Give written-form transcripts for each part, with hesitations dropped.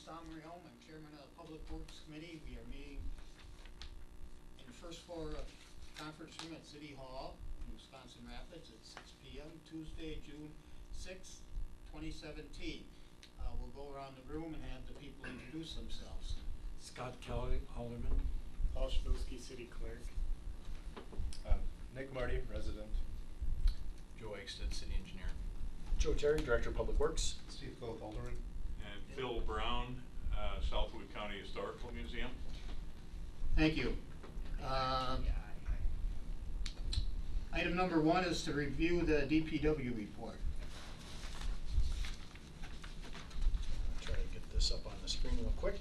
I'm chairman of the Public Works Committee. We are meeting in the first floor conference room at City Hall in Wisconsin Rapids at 6 p.m. Tuesday, June 6th, 2017. We'll go around the room and have the people introduce themselves. Scott Kelly, Alderman. Paul Schmilsky, City Clerk. Nick Marty, resident. Joe Ekstead, City Engineer. Joe Terry, Director of Public Works. Steve Gold, Alderman. And Phil Brown, Southwood County Historical Museum. Thank you. Item number 1 is to review the DPW report. Try to get this up on the screen real quick.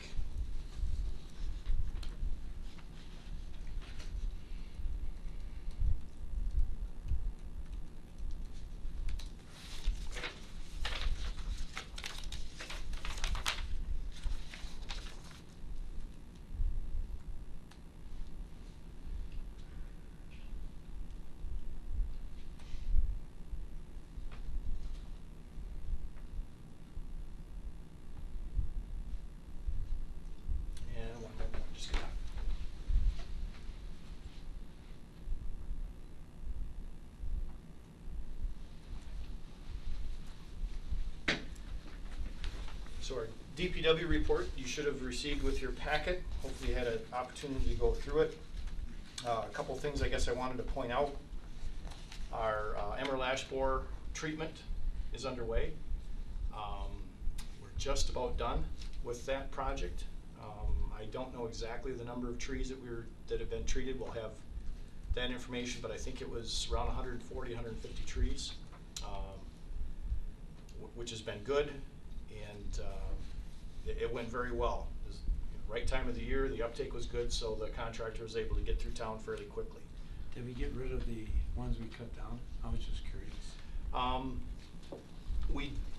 So our DPW report you should have received with your packet. Hopefully you had an opportunity to go through it. A couple things I guess I wanted to point out. Our Emerald ash borer treatment is underway. We're just about done with that project. I don't know exactly the number of trees that have been treated. We'll have that information, but I think it was around 140, 150 trees, which has been good. And it went very well. It was the right time of the year, the uptake was good, so the contractor was able to get through town fairly quickly. Did we get rid of the ones we cut down? I was just curious.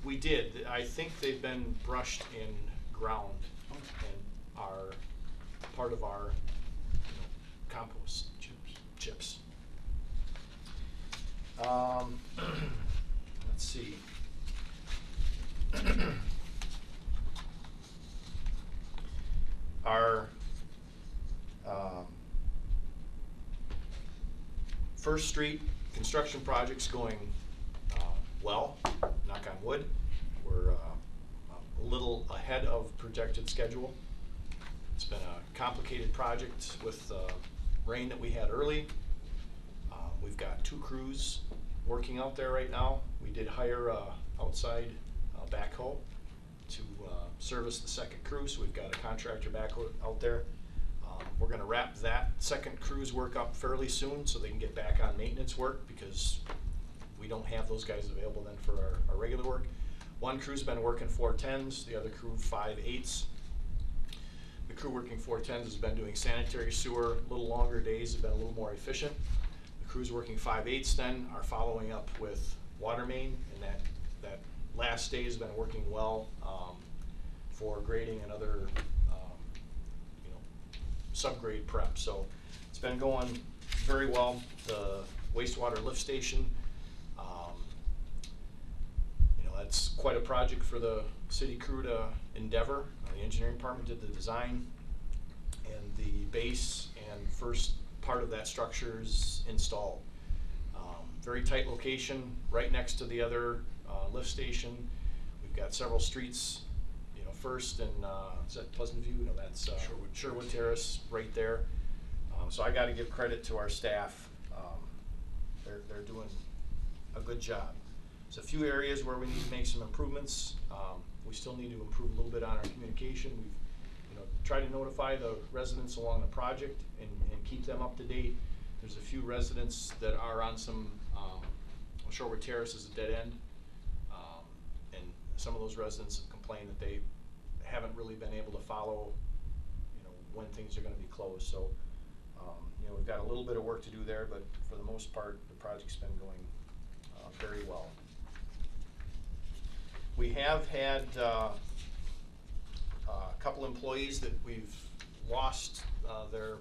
We did. I think they've been brushed and ground and are part of our compost chips. Let's see. Our First Street construction project's going well, knock on wood. We're a little ahead of projected schedule. It's been a complicated project with the rain that we had early. We've got 2 crews working out there right now. We did hire outside backhoe to service the second crew, so we've got a contractor backhoe out there. We're going to wrap that second crew's work up fairly soon so they can get back on maintenance work, because we don't have those guys available then for our regular work. One crew's been working 410s, the other crew 5/8s. The crew working 410s has been doing sanitary sewer, a little longer days, have been a little more efficient. The crews working 5/8s then are following up with water main, and that last day has been working well for grading and other subgrade prep. So it's been going very well. The wastewater lift station, that's quite a project for the city crew to endeavor. The engineering department did the design, and the base and first part of that structure is installed. Very tight location, right next to the other lift station. We've got several streets, First and is that Pleasant View? No, that's Sherwood Terrace right there. So I got to give credit to our staff. They're doing a good job. There's a few areas where we need to make some improvements. We still need to improve a little bit on our communication. We've tried to notify the residents along the project and keep them up to date. There's a few residents that are on some Sherwood Terrace is a dead end, and some of those residents have complained that they haven't really been able to follow when things are going to be closed. So we've got a little bit of work to do there, but for the most part the project's been going very well. We have had a couple employees that we've lost their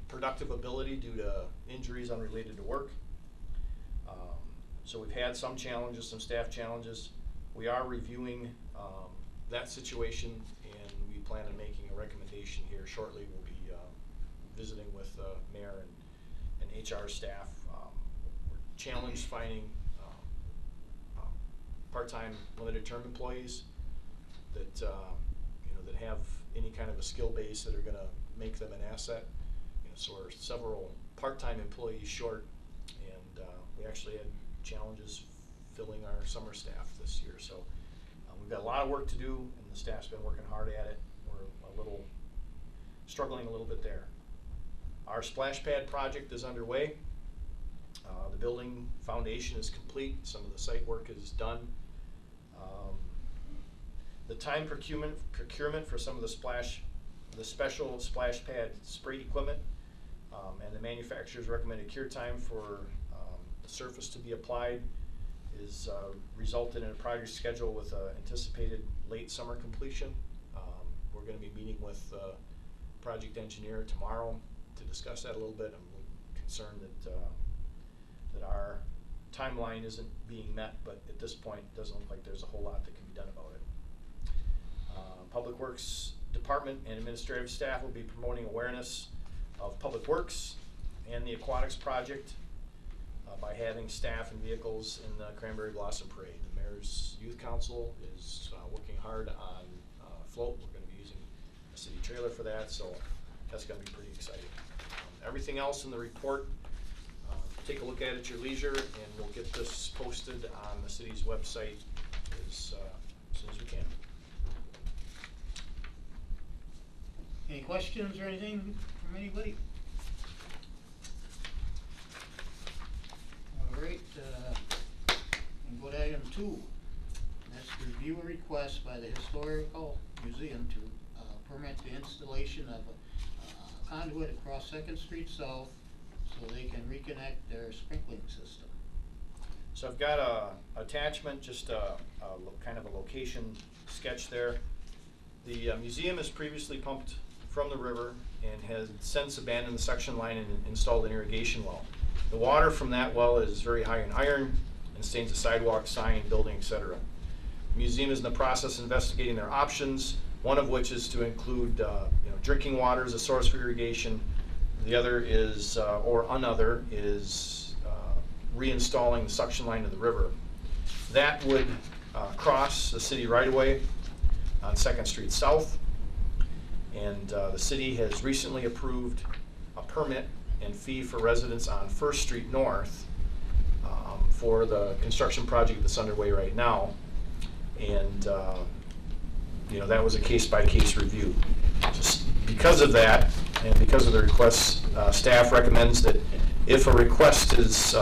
productive ability due to injuries unrelated to work. So we've had some challenges, some staff challenges. We are reviewing that situation, and plan on making a recommendation here shortly. We'll be visiting with mayor and HR staff. We're challenged finding part-time limited term employees that that have any kind of a skill base that are going to make them an asset. So we're several part-time employees short, and we actually had challenges filling our summer staff this year. So we've got a lot of work to do, and the staff's been working hard at it. We're struggling a little bit there. Our splash pad project is underway. The building foundation is complete. Some of the site work is done. The time procurement for some of the special splash pad spray equipment and the manufacturer's recommended cure time for the surface to be applied is resulted in a project schedule with anticipated late summer completion. We're going to be meeting with project engineer tomorrow to discuss that a little bit. I'm concerned that our timeline isn't being met, but at this point it doesn't look like there's a whole lot that can be done about it. Public Works Department and administrative staff will be promoting awareness of Public Works and the Aquatics Project by having staff and vehicles in the Cranberry Blossom Parade. The Mayor's Youth Council is working hard on float. We're going to be using a city trailer for that, so that's going to be pretty exciting. Everything else in the report, take a look at your leisure, and we'll get this posted on the city's website as soon as we can. Any questions or anything from anybody? All right, and go to item 2. That's to review a request by the Historical Museum to permit the installation of a conduit across 2nd Street South so they can reconnect their sprinkling system. So I've got a attachment, just kind of a location sketch there. The museum has previously pumped from the river and has since abandoned the suction line and installed an irrigation well. The water from that well is very high in iron and stains the sidewalk, sign, building, etc. The museum is in the process of investigating their options, one of which is to include drinking water as a source for irrigation. The other is, or another, is reinstalling the suction line to the river. That would cross the city right-of-way on 2nd Street South, and the city has recently approved a permit and fee for residents on 1st Street North for the construction project that's underway right now, and that was a case-by-case review. Just because of that, and because of the request, staff recommends that if a request is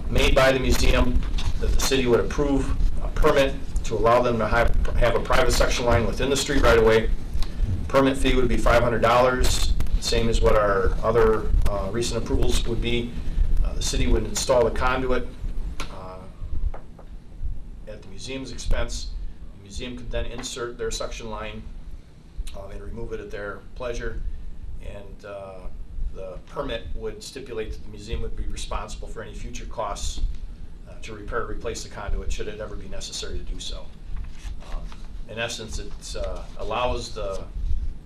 made by the museum, that the city would approve a permit to allow them to have a private suction line within the street right away. Permit fee would be $500, same as what our other recent approvals would be. The city would install the conduit at the museum's expense. The museum could then insert their suction line and remove it at their pleasure, and the permit would stipulate that the museum would be responsible for any future costs to repair or replace the conduit should it ever be necessary to do so. In essence, it allows the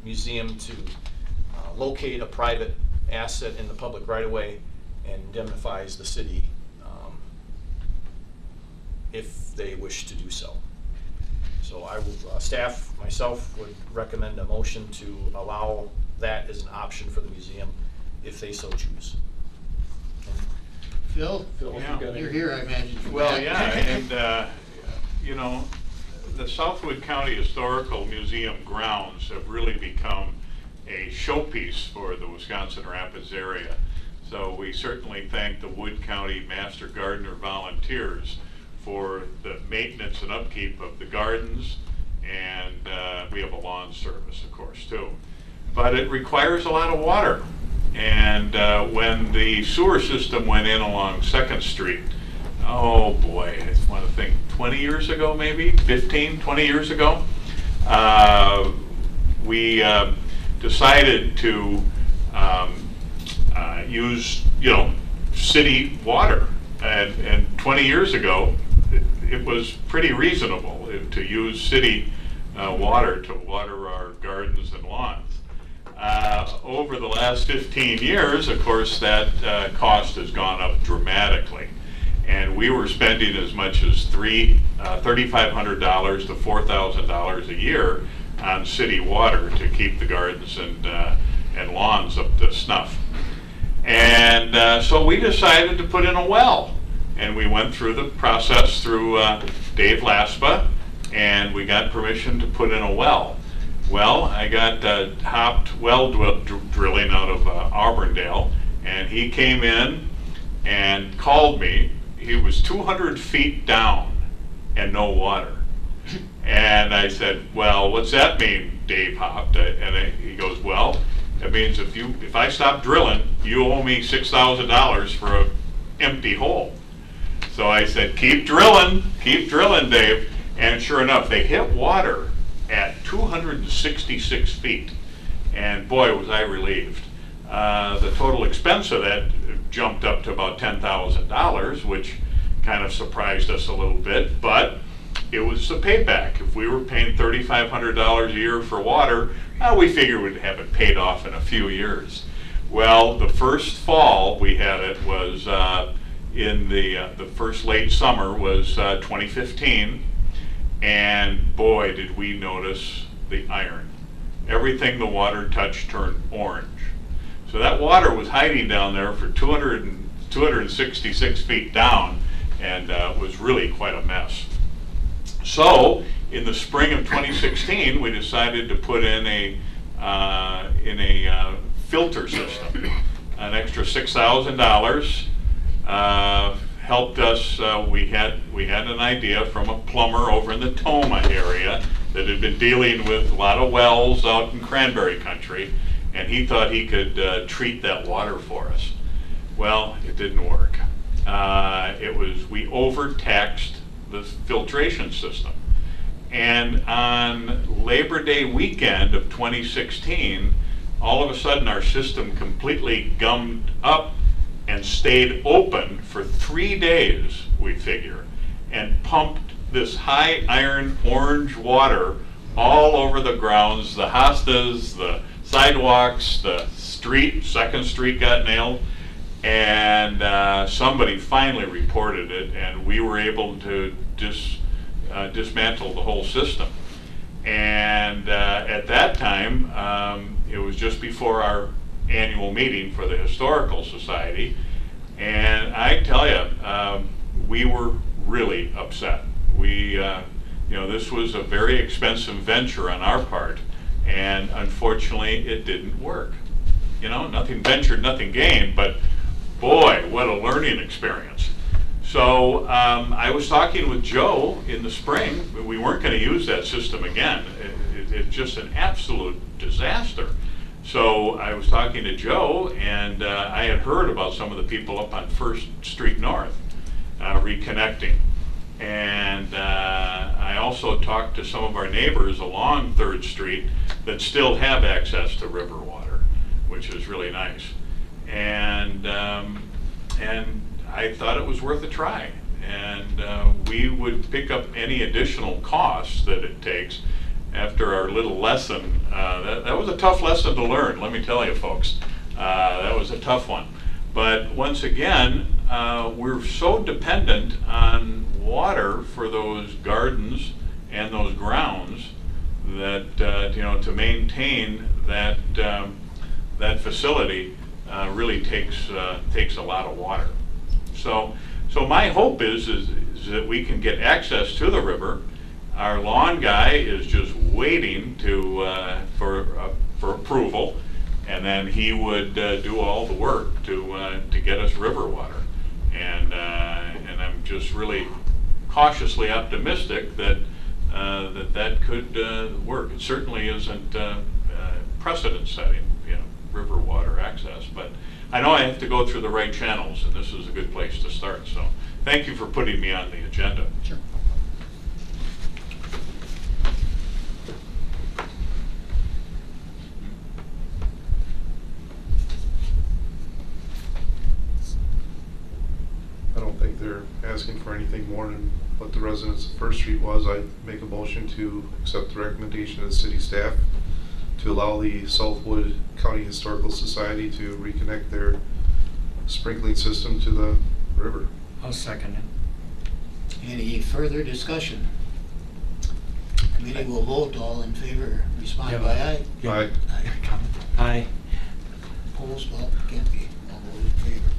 museum to locate a private asset in the public right-of-way and indemnifies the city if they wish to do so. So I will, staff, myself, would recommend a motion to allow that as an option for the museum if they so choose. Phil, Yeah. you're here, I imagine. for Well, that. yeah, and, the Southwood County Historical Museum grounds have really become a showpiece for the Wisconsin Rapids area. So we certainly thank the Wood County Master Gardener volunteers for the maintenance and upkeep of the gardens, and we have a lawn service, of course, too. But it requires a lot of water, and when the sewer system went in along 2nd Street, oh boy, I want to think 20 years ago, maybe 15, 20 years ago, we decided to use, city water, and 20 years ago, it was pretty reasonable to use city water to water our gardens and lawns. Over the last 15 years, of course, that cost has gone up dramatically. And we were spending as much as $3,500 to $4,000 a year on city water to keep the gardens and lawns up to snuff. And so we decided to put in a well. And we went through the process through Dave Laspa, and we got permission to put in a well. Well, I got hopped well drilling out of Auburndale, and he came in and called me. He was 200 feet down and no water. And I said, well, what's that mean, Dave hopped? He goes, well, that means if I stop drilling, you owe me $6,000 for an empty hole. So I said, keep drilling, Dave. And sure enough, they hit water at 266 feet. And boy, was I relieved. The total expense of that jumped up to about $10,000, which kind of surprised us a little bit, but it was a payback. If we were paying $3,500 a year for water, we figured we'd have it paid off in a few years. Well, the first fall we had it was in the first late summer was 2015, and boy, did we notice the iron. Everything the water touched turned orange. So that water was hiding down there for 266 feet down, and was really quite a mess. So in the spring of 2016, we decided to put in a filter system. An extra $6,000 helped us. We had an idea from a plumber over in the Toma area that had been dealing with a lot of wells out in Cranberry country, and he thought he could treat that water for us. Well, it didn't work. We overtaxed the filtration system. And on Labor Day weekend of 2016, all of a sudden our system completely gummed up and stayed open for 3 days, we figure, and pumped this high iron orange water all over the grounds, the hostas, the sidewalks, the street, 2nd Street got nailed, and somebody finally reported it, and we were able to dismantle the whole system. And at that time, it was just before our annual meeting for the Historical Society, and I tell you, we were really upset. This was a very expensive venture on our part, and unfortunately it didn't work. Nothing ventured, nothing gained, but boy, what a learning experience. So I was talking with Joe in the spring. We weren't going to use that system again. It's just an absolute disaster. So I was talking to Joe, and I had heard about some of the people up on 1st Street North reconnecting. And I also talked to some of our neighbors along 3rd Street that still have access to river water, which is really nice. And I thought it was worth a try. And we would pick up any additional costs that it takes after our little lesson. That was a tough lesson to learn, let me tell you folks. That was a tough one. But once again, we're so dependent on water for those gardens and those grounds that to maintain that facility really takes a lot of water. So my hope is that we can get access to the river. Our lawn guy is just waiting for approval, and then he would do all the work to get us river water. And I'm just really cautiously optimistic that that could work. It certainly isn't precedent-setting, river water access, but I know I have to go through the right channels, and this is a good place to start. So thank you for putting me on the agenda. Sure. I don't think they're asking for anything more than what the residents of First Street was. I'd make a motion to accept the recommendation of the city staff to allow the Southwood County Historical Society to reconnect their sprinkling system to the river. I'll second it. Any further discussion? Committee will vote. All in favor, respond Yeah. by aye. Yeah. Aye. Aye. Opposed, well, can't be, all vote in favor.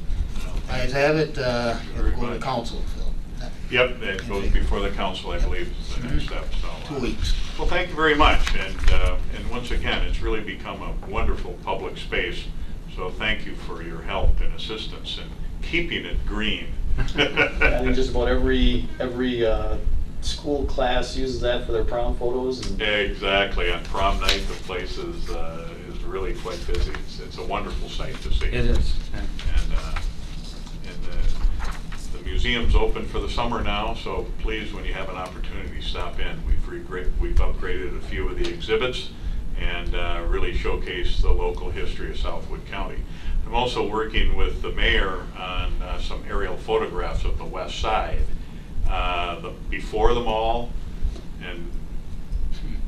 Ayes have it, it'll Very go to much. council, Phil. Yep, that goes before the council, I believe, is the next step, so. 2 weeks. Well, thank you very much, and once again, it's really become a wonderful public space, so thank you for your help and assistance in keeping it green. I think just about every school class uses that for their prom photos and. Exactly, on prom night, the place is really quite busy. It's a wonderful sight to see. It is. Yeah. And the museum's open for the summer now, so please, when you have an opportunity, stop in. We've upgraded a few of the exhibits and really showcased the local history of Southwood County. I'm also working with the mayor on some aerial photographs of the west side, before the mall and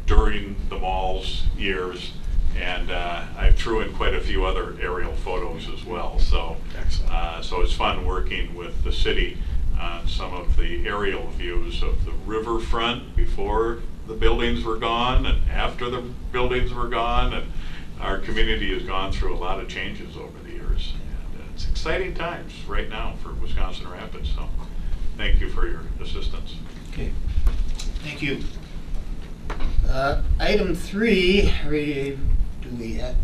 during the mall's years, and I threw in quite a few other aerial photos as well. So, so it's fun working with the city on some of the aerial views of the riverfront before the buildings were gone and after the buildings were gone, and our community has gone through a lot of changes over the years, and it's exciting times right now for Wisconsin Rapids. So, thank you for your assistance. Okay, thank you. Item 3, do we have?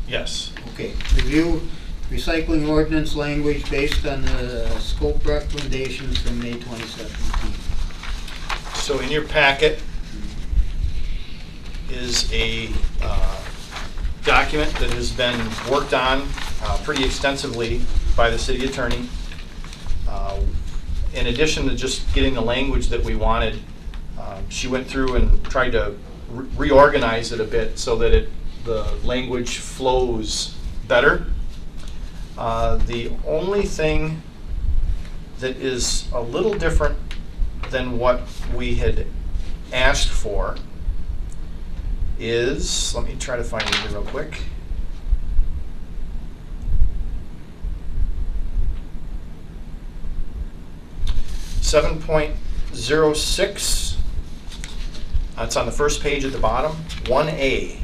Yes. Okay, review recycling ordinance language based on the scope recommendations from May 2017. So in your packet is a document that has been worked on pretty extensively by the city attorney. In addition to just getting the language that we wanted, she went through and tried to reorganize it a bit so that the language flows better. The only thing that is a little different than what we had asked for is, let me try to find it here real quick. .06. It's on the first page at the bottom. 1A.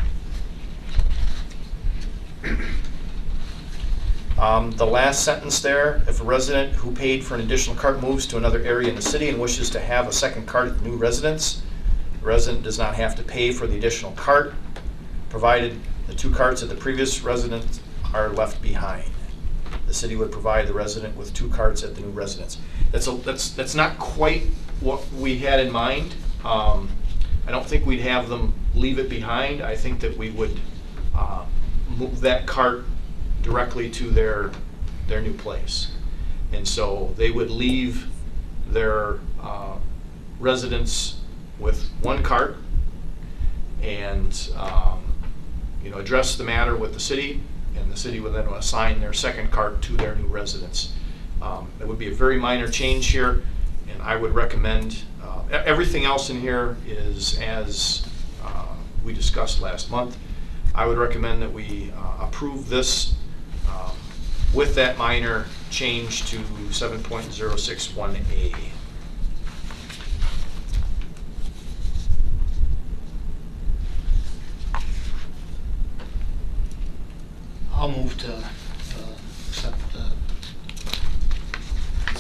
The last sentence there, if a resident who paid for an additional cart moves to another area in the city and wishes to have a second cart at the new residence, the resident does not have to pay for the additional cart, provided the 2 carts at the previous residence are left behind. The city would provide the resident with 2 carts at the new residence. That's not quite what we had in mind. I don't think we'd have them leave it behind. I think that we would move that cart directly to their new place. And so they would leave their residence with 1 cart and address the matter with the city, and the city would then assign their second cart to their new residence. It would be a very minor change here, and I would recommend, everything else in here is as we discussed last month. I would recommend that we approve this with that minor change to 7.061A. I'll move to accept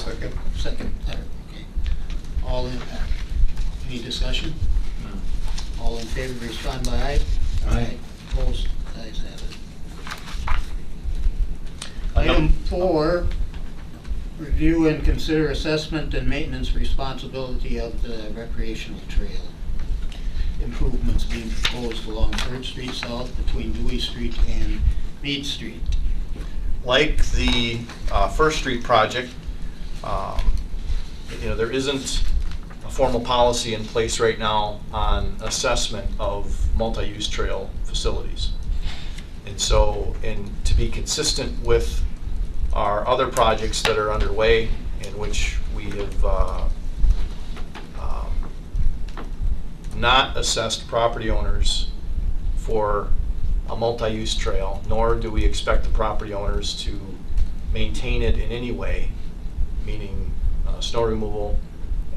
Second. second, okay. All in, any discussion? No. All in favor, respond by aye. Aye. Opposed, ayes have it. Item 4, review and consider assessment and maintenance responsibility of the recreational trail. Improvements being proposed along 3rd Street South between Dewey Street and Meade Street. Like the First Street project, there isn't a formal policy in place right now on assessment of multi-use trail facilities. And so, to be consistent with our other projects that are underway in which we have not assessed property owners for a multi-use trail, nor do we expect the property owners to maintain it in any way, meaning snow removal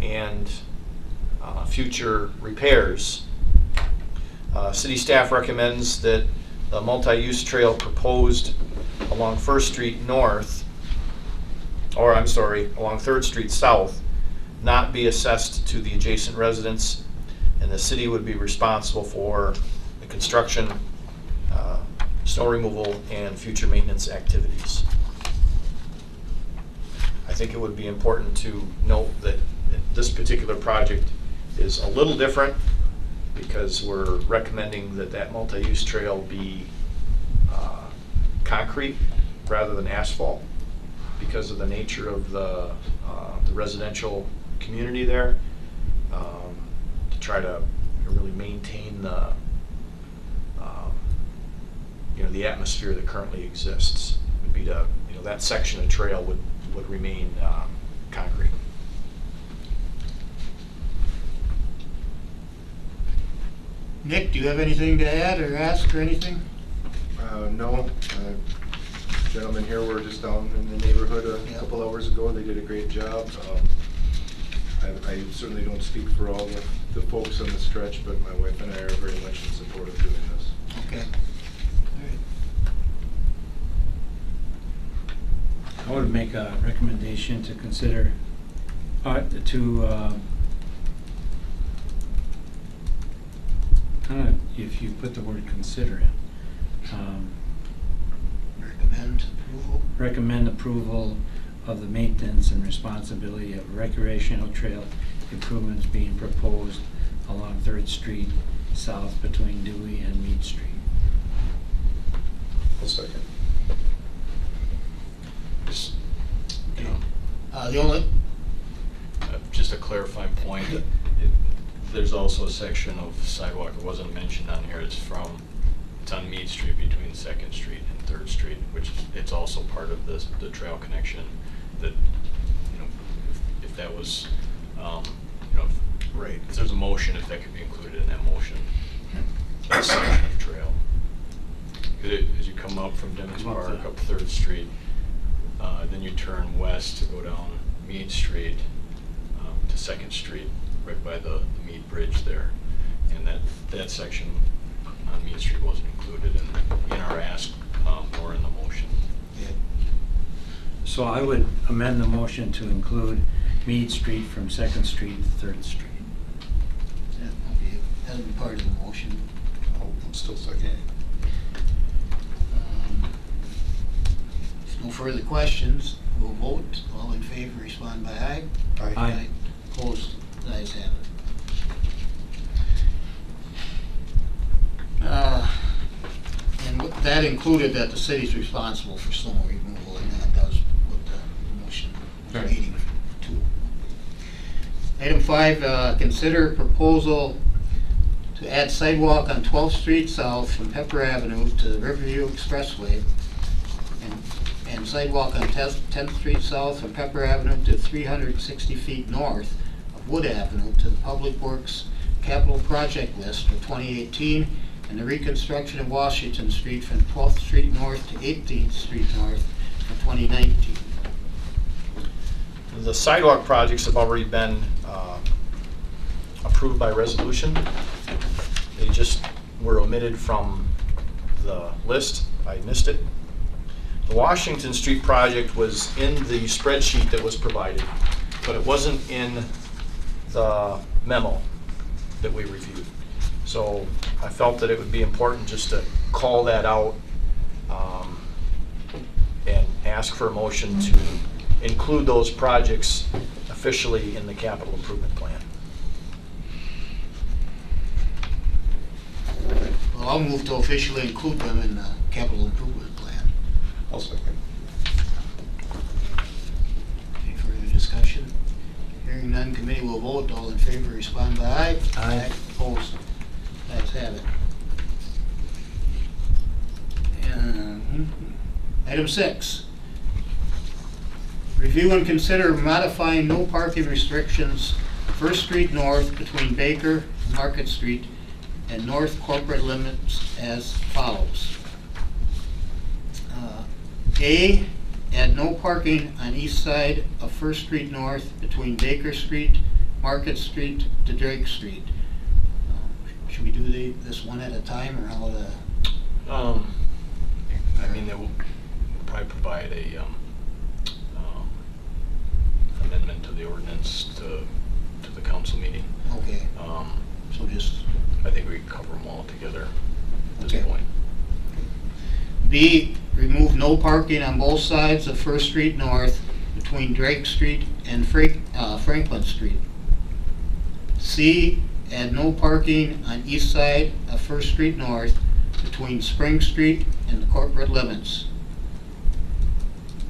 and future repairs. City staff recommends that the multi-use trail proposed along First Street North, or I'm sorry, along 3rd Street South, not be assessed to the adjacent residents, and the city would be responsible for the construction, snow removal, and future maintenance activities. I think it would be important to note that this particular project is a little different because we're recommending that that multi-use trail be concrete rather than asphalt because of the nature of the residential community there, to try to really maintain the the atmosphere that currently exists. Would be to, that section of trail would remain concrete. Nick, do you have anything to add or ask or anything? No. Gentlemen here were just down in the neighborhood a couple hours ago. They did a great job. I certainly don't speak for all the folks on the stretch, but my wife and I are very much in support of doing this. Okay. I would make a recommendation to consider, if you put the word consider in, recommend approval of the maintenance and responsibility of recreational trail improvements being proposed along 3rd Street South between Dewey and Mead Street. I'll second. The only, Just a clarifying point, there's also a section of sidewalk that wasn't mentioned on here. It's on Mead Street between 2nd Street and 3rd Street, which it's also part of the trail connection that, if that was, Right. if there's a motion, if that could be included in that motion, that section of trail. As you come up from Dennis Come up Park, the- up 3rd Street, then you turn west to go down Mead Street to 2nd Street, right by the Mead Bridge there. And that section on Mead Street wasn't included in our ask or in the motion. So I would amend the motion to include Mead Street from 2nd Street to 3rd Street. that'll be part of the motion. I'll still second. If no further questions, we'll vote. All in favor, respond by aye. Aye. Opposed, the ayes have it. And that included that the city's responsible for snow removal, and that does what the motion was Right. reading to. Item 5, consider proposal to add sidewalk on 12th Street South from Pepper Avenue to the Riverview Expressway, and sidewalk on 10th Street South from Pepper Avenue to 360 feet north of Wood Avenue to the Public Works Capital Project List for 2018, and the reconstruction of Washington Street from 12th Street North to 18th Street North for 2019. The sidewalk projects have already been approved by resolution. They just were omitted from the list. I missed it. The Washington Street project was in the spreadsheet that was provided, but it wasn't in the memo that we reviewed. So I felt that it would be important just to call that out and ask for a motion to include those projects officially in the capital improvement plan. Well, I'll move to officially include them in the capital improvement plan. I'll second. Any further discussion? Hearing none, committee will vote. All in favor, respond by aye. Aye. Opposed? Ayes have it. And, item 6, Review and consider modifying no parking restrictions First Street North between Baker and Market Street and north corporate limits as follows. A, add no parking on east side of First Street North between Baker Street, Market Street to Drake Street. Should we do this one at a time, or how to? I mean, they will probably provide a amendment to the ordinance to the council meeting. Okay, so just. I think we can cover them all together at this Okay. point. B, remove no parking on both sides of First Street North between Drake Street and Franklin Street. C, add no parking on east side of First Street North between Spring Street and the corporate limits.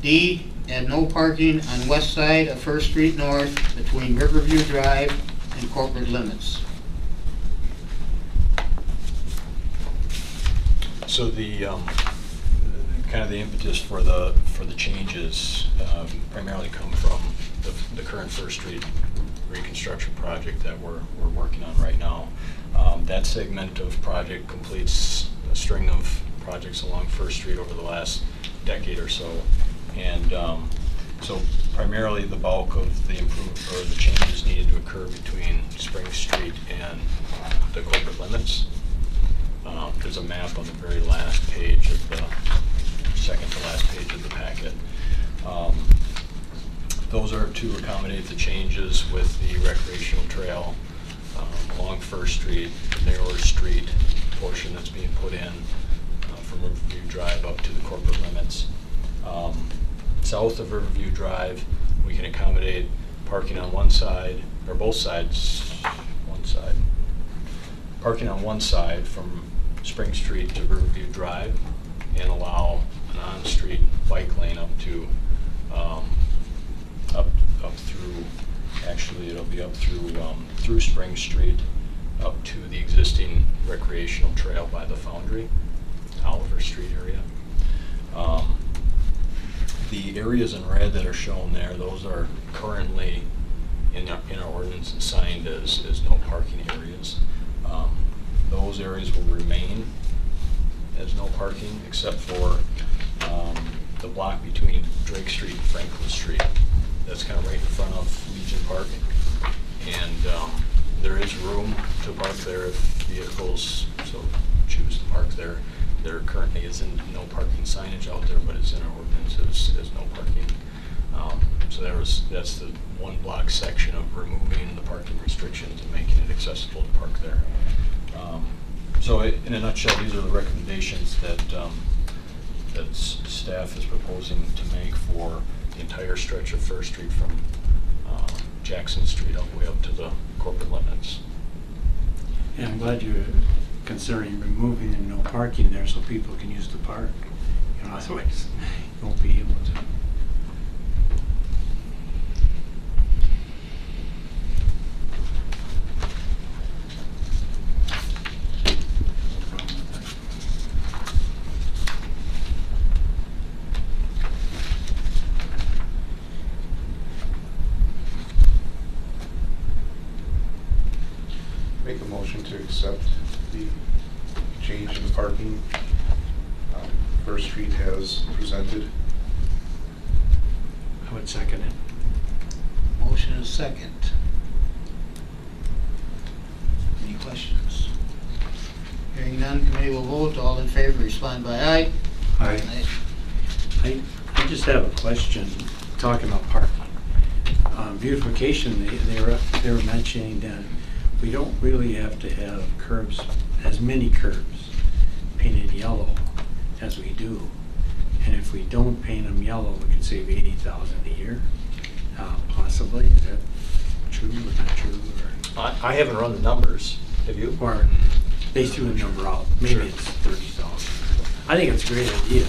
D, add no parking on west side of First Street North between Riverview Drive and corporate limits. So the kind of the impetus for the changes primarily come from the current First Street reconstruction project that we're working on right now. That segment of project completes a string of projects along First Street over the last decade or so, and so primarily the bulk of the changes needed to occur between Spring Street and the corporate limits. There's a map on the very last page of the second to last page of the packet. Those are to accommodate the changes with the recreational trail along First Street, the narrower street portion that's being put in from Riverview Drive up to the corporate limits. South of Riverview Drive, we can accommodate parking on one side, or both sides, parking on one side from Spring Street to Riverview Drive, and allow an on-street bike lane up to up through. Actually, it'll be up through Spring Street up to the existing recreational trail by the Foundry, Oliver Street area. The areas in red that are shown there, those are currently in our ordinance and signed as no parking areas. Those areas will remain as no parking, except for the block between Drake Street and Franklin Street. That's kind of right in front of Legion Park, and there is room to park there if vehicles so choose to park there. There currently isn't no parking signage out there, but it's in our ordinance as no parking. So that's the one block section of removing the parking restrictions and making it accessible to park there. So in a nutshell, these are the recommendations that staff is proposing to make for the entire stretch of First Street from Jackson Street all the way up to the corporate limits. Yeah, I'm glad you're considering removing the no parking there so people can use the park. You know, otherwise you won't be able to. Make a motion to accept the change in parking First Street as presented. I would second it. Motion is second. Any questions? Hearing none, committee will vote. All in favor, respond by aye. Aye. I just have a question, talking about parking. Beautification, they were mentioning that we don't really have to have curbs, as many curbs painted yellow as we do. And if we don't paint them yellow, we could save $80,000 a year, possibly. Is that true or not true? Or, I haven't run the numbers. Have you? or they threw a number out. Maybe Sure. it's 30,000. I think it's a great idea.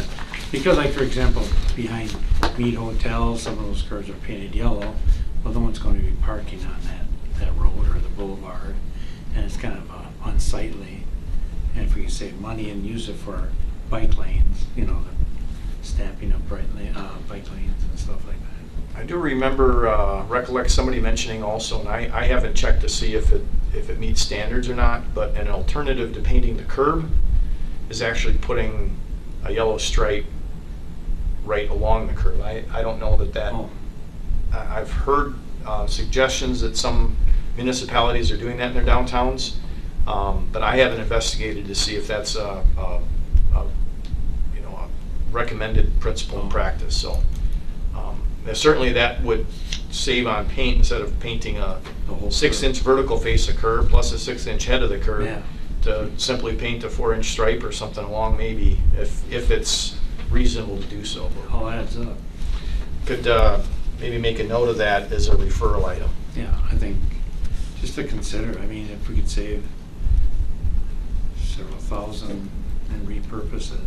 Because like, for example, behind Mead Hotel, some of those curbs are painted yellow. Well, no one's going to be parking on that road or the boulevard, and it's kind of unsightly. And if we can save money and use it for bike lanes, you know, the stamping of bike lanes and stuff like that. I do remember, recollect somebody mentioning also, and I haven't checked to see if it meets standards or not, but an alternative to painting the curb is actually putting a yellow stripe right along the curb. I don't know that Oh. I've heard suggestions that some municipalities are doing that in their downtowns, but I haven't investigated to see if that's a recommended principle and practice. So certainly that would save on paint instead of painting The whole 6-inch vertical face of curb plus a 6-inch head of the curb. Yeah. To simply paint a 4-inch stripe or something along, maybe if it's reasonable to do so. All adds up. Could maybe make a note of that as a referral item. Yeah, I think, just to consider, I mean, if we could save several thousand and repurpose it.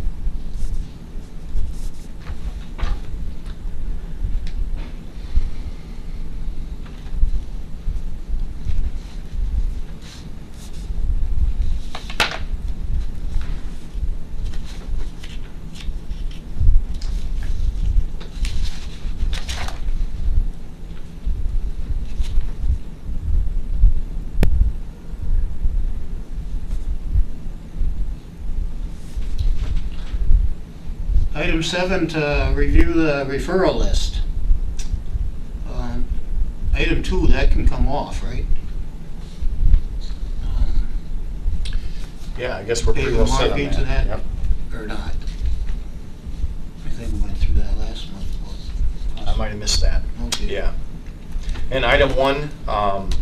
Item 7, to review the referral list. Item 2, that can come off, right? Yeah, I guess we're pretty well set on that. Paving markings and that, Yep. or not? I think we went through that last month. I might have missed that. Okay. Yeah. And item 1,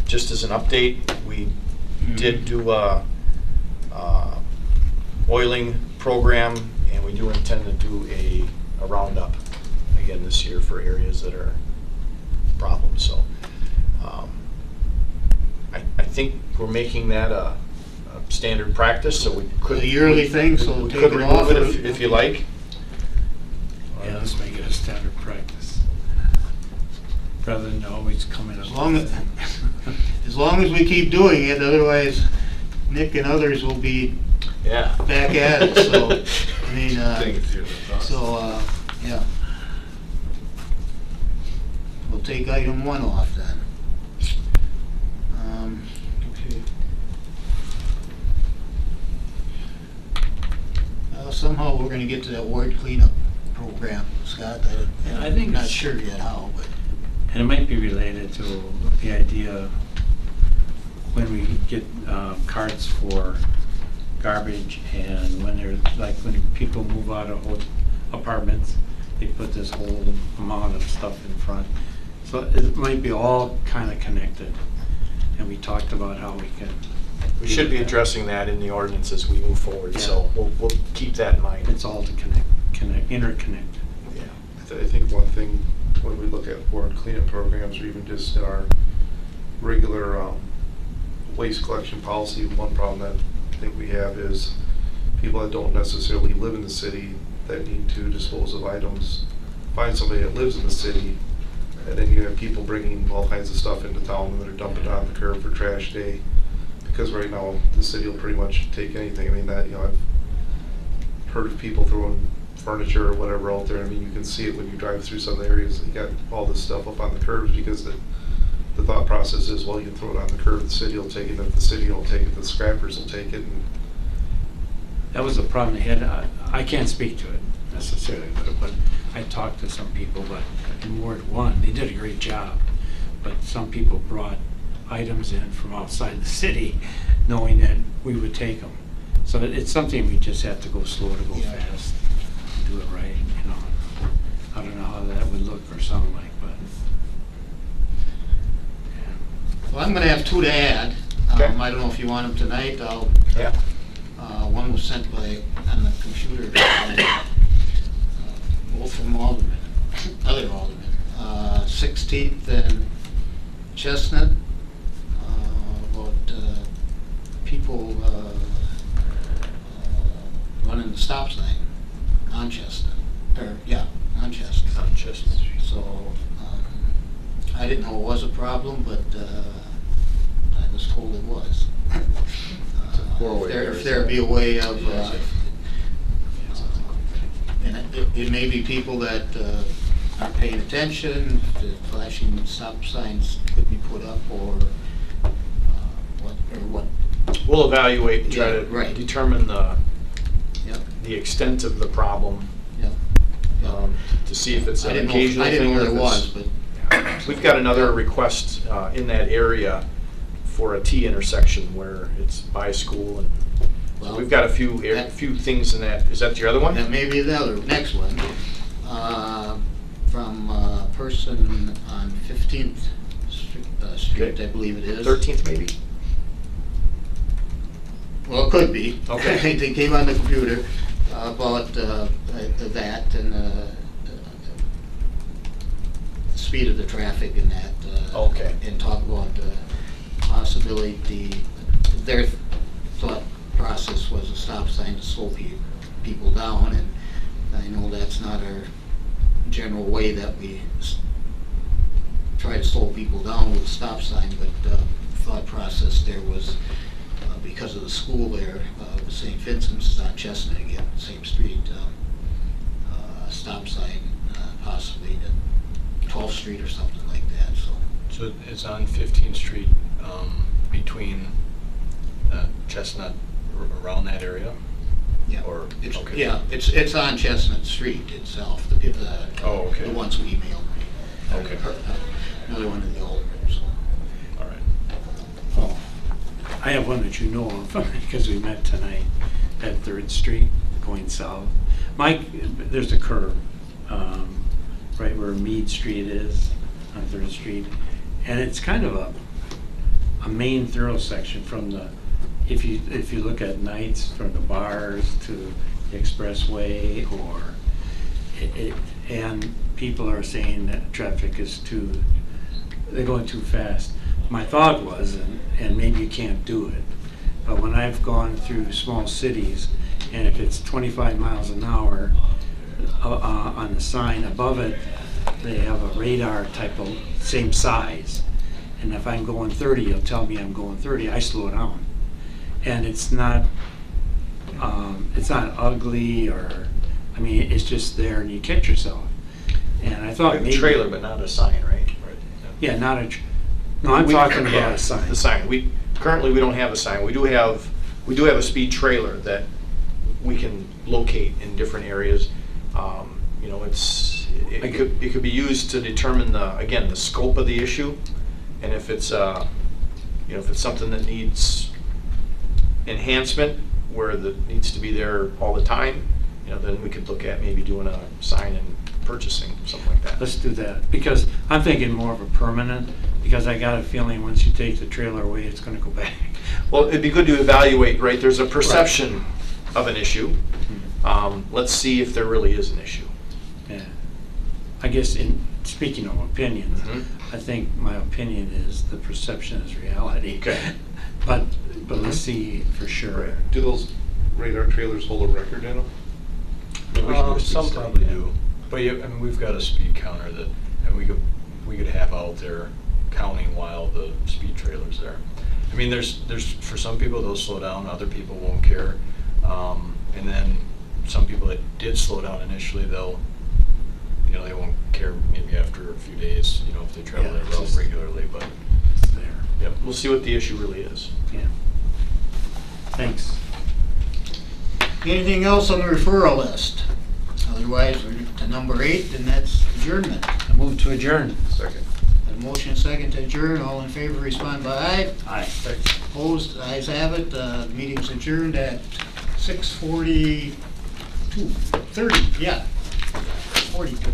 just as an update, we did do a oiling program, and we do intend to do a roundup again this year for areas that are problems. So I think we're making that a standard practice, so we could. A yearly thing, so we take could it remove off it or- if you like. Yeah, let's make it a standard practice. Rather than always coming up. As long as we keep doing it, otherwise Nick and others will be Yeah. back at it, so, I mean, yeah. We'll take item 1 off then. Okay. Somehow we're gonna get to that ward cleanup program, Scott. I think I'm not it's- sure yet how, but. And it might be related to the idea when we get carts for garbage, and when they're, like, when people move out of apartments, they put this whole amount of stuff in front. So it might be all kind of connected, and we talked about how we can. We should be addressing that in the ordinance as we move forward, so Yeah. we'll keep that in mind. It's all to interconnect. Yeah. I think one thing when we look at ward cleanup programs, or even just in our regular waste collection policy, one problem that I think we have is people that don't necessarily live in the city that need to dispose of items, find somebody that lives in the city, and then you have people bringing all kinds of stuff into town and they're dumping it on the curb for trash day. Because right now, the city will pretty much take anything. I mean, that, I've heard of people throwing furniture or whatever out there. I mean, you can see it when you drive through some areas. You got all this stuff up on the curbs because the thought process is, well, you can throw it on the curb, the city will take it. If the city don't take it, the scrappers will take it. And That was the problem they had. I can't speak to it necessarily, but I talked to some people, but in Ward 1, they did a great job. But some people brought items in from outside the city, knowing that we would take them. So it's something we just have to go slow to go Yeah. fast, and do it right, I don't know how that would look or sound like, but. Yeah. Well, I'm gonna have 2 to add. Okay. I don't know if you want them tonight. Yeah. One was sent on the computer, both from Alderman, other Alderman. 16th and Chestnut, about people running the stop sign on Chestnut, on Chestnut. On Chestnut Street. So, I didn't know it was a problem, but I was told it was. If there'd be a way of, and it may be people that aren't paying attention, the flashing stop signs could be put up, or what. We'll evaluate and try Yeah, to right. determine Yep, the extent of the problem, yep. Yep. to see if it's I an didn't know, occasional I didn't thing know or what it if was, it's. but. We've got another request in that area for a T intersection where it's by school, and so Well, we've got a few things in that. Is that your other one? That may be the other, next one, from a person on 15th Street, Okay. I believe it is. 13th maybe? Well, it could be. Okay. They came on the computer about that and speed of the traffic and that. Okay. And talk about the possibility, their thought process was a stop sign to slow people down, and I know that's not our general way that we try to slow people down with a stop sign, but thought process there was because of the school there, with St. Vincent's is on Chestnut again, same street, stop sign possibly at 12th Street or something like that, so. So it's on 15th Street, between Chestnut, around that area? Yeah, Or, it's, okay. yeah, it's on Chestnut Street itself, Oh, okay. the ones who emailed me. Okay. Another one of the old ones, so. All right. Oh, I have one that you know of, because we met tonight at 3rd Street, going south. Mike, there's a curve, right where Mead Street is, on 3rd Street, and it's kind of a main thorough section from the, if you look at nights, from the bars to the expressway, or and people are saying that traffic is they're going too fast. My thought was, and maybe you can't do it, but when I've gone through small cities, and if it's 25 miles an hour on the sign above it, they have a radar type of same size, and if I'm going 30, it'll tell me I'm going 30. I slow down, and it's not ugly, or I mean, it's just there, and you catch yourself. And I thought We have a maybe trailer, but not a sign, right? yeah, not a. No, I'm talking about a sign. The sign. Currently we don't have a sign. We do have a speed trailer that we can locate in different areas. You know, it could be used to determine the scope of the issue, and if it's if it's something that needs enhancement, where that needs to be there all the time, then we could look at maybe doing a sign and purchasing something like that. Let's do that, because I'm thinking more of a permanent, because I got a feeling once you take the trailer away, it's gonna go back. Well, it'd be good to evaluate, right? There's a perception of an issue. Let's see if there really is an issue. Yeah. I guess speaking of opinions, Mhm. I think my opinion is the perception is reality. Okay. But let's see for sure. Do those radar trailers hold a record in them? We can do a speed Some study, probably yeah. do, but yeah, I mean, we've got a speed counter that, and we could have out there counting while the speed trailer's there. I mean, there's for some people they'll slow down, other people won't care, and then some people that did slow down initially, they won't care maybe after a few days, if they travel Yeah, that it's route just- regularly, but. It's there. Yep, we'll see what the issue really is. Yeah. Thanks. Anything else on the referral list? Otherwise, we're to number 8, and that's adjournment. I move to adjourn. Second. A motion second to adjourn, all in favor respond by aye. Aye. Opposed, ayes have it, meeting's adjourned at 6:42, 30, yeah, 42.